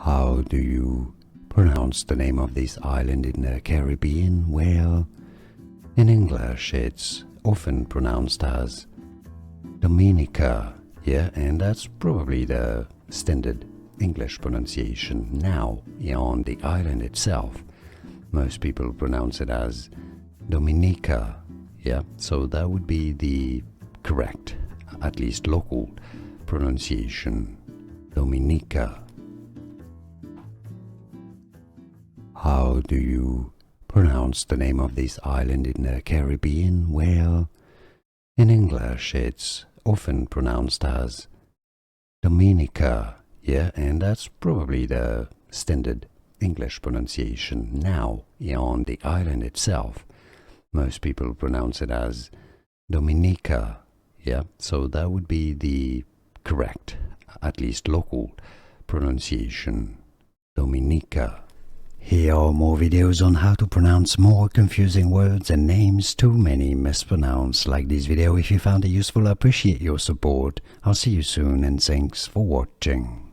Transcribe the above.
How do you pronounce the name of this island in the Caribbean? Well, in English it's often pronounced as Dominica, yeah, and that's probably the standard English pronunciation. Now, on the island itself, most people pronounce it as Dominica, yeah, so that would be the correct, at least local pronunciation, Dominica. How do you pronounce the name of this island in the Caribbean? Well, in English it's often pronounced as Dominica, yeah, and that's probably the standard English pronunciation. Now, on the island itself, most people pronounce it as Dominica, yeah, so that would be the correct, at least local pronunciation, Dominica. Here are more videos on how to pronounce more confusing words and names too many mispronounced. Like this video if you found it useful. I appreciate your support. I'll see you soon and thanks for watching.